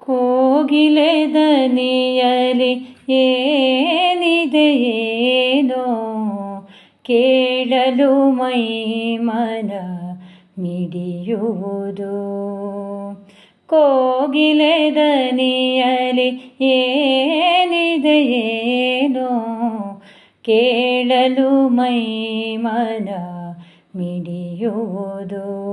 ಕೋಗಿಲೆ ದನಿಯಲಿ ಏನಿದೆಯೇನೋ ಕೇಳಲು ಮೈ ಮನ ಮಿಡಿಯುವುದು. ಕೋಗಿಲೆ ದನಿಯಲಿ ಏನಿದೆಯೇನೋ ಕೇಳಲು ಮೈ ಮನ ಮಿಡಿಯುವುದು.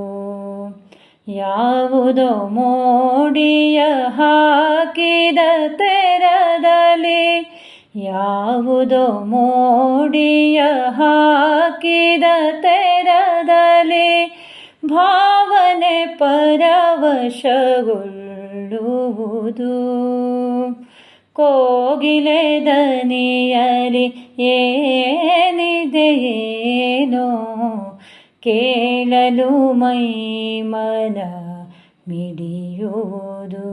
ಯಾವುದೋ ಮೋಡಿಯ ಹಾಕಿದ ತೆರದಲ್ಲಿ, ಯಾವುದೋ ಮೋಡಿಯ ಹಾಕಿದ ತೆರದಲ್ಲಿ ಭಾವನೆ ಪರವಶಗೊಳ್ಳುವುದು. ಕೋಗಿಲೆ ದನಿಯಲಿ ಏನಿದೆಯೇನೋ ಕೇಳಲು ಮೈ ಮನ ಮಿಡಿಯುವುದು.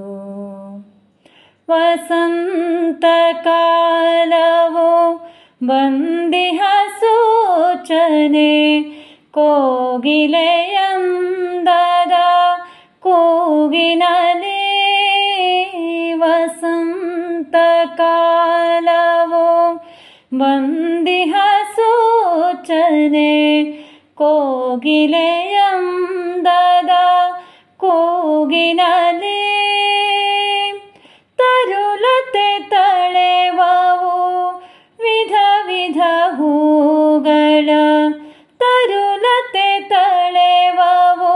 ವಸಂತ ಕಾಲವು ಬಂದಿಹ ಸೂಚನೆ, ಕೋಗಿಲೆಯಂದದ ಕೂಗಿನಲ್ಲಿ. ವಸಂತ ಕಾಲವು ಬಂದಿಹ ಸೂಚನೆ, ಕೋಗಿಲೆಯಂದದ ಕೂಗಿನಲ್ಲಿ. ತರುಲತೆ ತಳೆವವು ವಿಧ ವಿಧ ಹೂಗಳ, ತರುಲತೆ ತಳೆವವು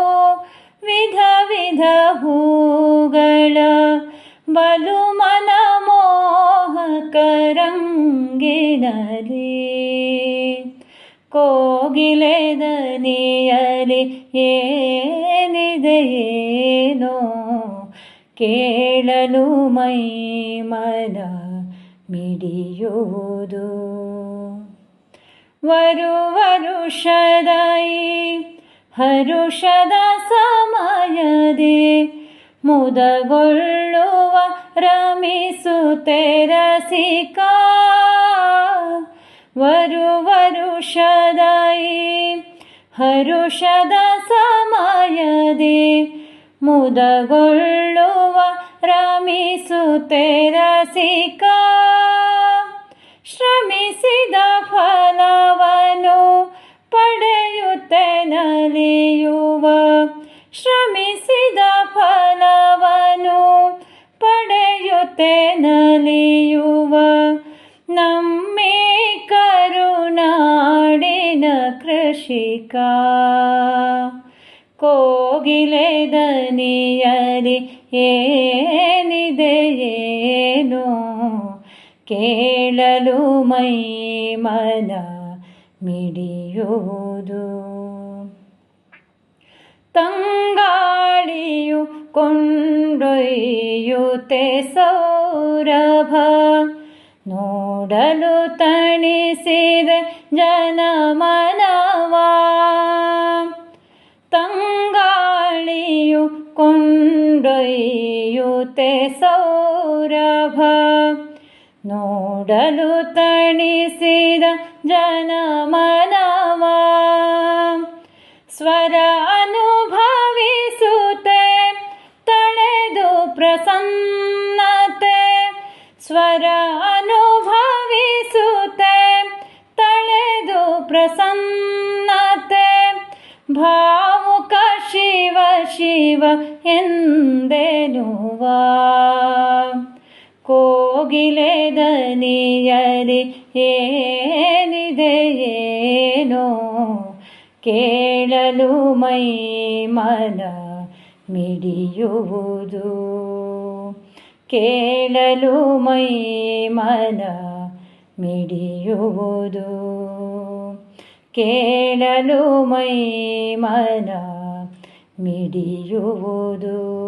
ವಿಧ ವಿಧ ಹೂಗಳ. ಬಲು ಮನಮೋಹಕರಂಗಿನಲ್ಲಿ. ಕೋಗಿಲೆ ದನಿಯಲಿ ಏನಿದೆಯೇನೋ ಕೇಳಲು ಮೈ ಮನ ಮಿಡಿಯುವುದು. ವರುಷದ ಈ ಹರುಷದ ಸಮಯದಿ ಮುದಗೊಳ್ಳುವ ರಮಿಸುತ್ತೆ ರಸಿಕ. ವರುಷದ ಈ ಹರುಷದ ಸಮಯದಿ ಮುದಗೊಳ್ಳುವ ರಮಿಸುತ್ತೆ ರಸಿಕ. ಶ್ರಮಿಸಿದ ಫಲವನ್ನು ಪಡೆಯುತ್ತೆ ನಲಿಯುವ, ಶ್ರಮಿಸಿದ ಫಲವನ್ನು ಪಡೆಯುತ್ತೆ ನಲಿಯುವ. ನಮ್ಮಿ ಕರುನಾಡಿನ ಕೃಷಿಕ. ಕೋಗಿಲೆ ದನಿಯಲಿ ಏನಿದೆಯೇನೋ ಕೇಳಲು ಮೈ ಮನ ಮಿಡಿಯುವುದು. ತಂಗಾಳಿಯು ಕೊಂಡೊಯ್ಯುತ್ತೆ ಸೌರಭ, ನೋಡಲು ತಣಿಸಿದೆ ಜನಮನವ. ತಂಗಾಳಿಯು ಕೊಂಡೊಯ್ಯುತ್ತೆ ಸೌರಭ, ನೋಡಲು ತಣಿಸಿದ ಜನಮನವ. ಸ್ವರ ಅನುಭವಿಸುತ್ತೆ ತಳೆದು ಪ್ರಸನ್ನತೆ, ಸ್ವರ ಅನುಭವಿಸುತ್ತೆ ತಳೆದು ಪ್ರಸನ್ನತೆ. ಭಾವುಕ ಶಿವ ಶಿವ ಎಂದೆನುವ. ಕೋಗಿಲೆ ದನಿಯಲಿ ಏನಿದೆಯೇನೋ ಕೇಳಲು ಮೈ ಮನ ಮಿಡಿಯುವುದು. ಕೇಳಲು ಮೈ ಮನ ಮಿಡಿಯುವುದು. ಕೇಳಲು ಮೈ ಮನ ಮಿಡಿಯುವುದು.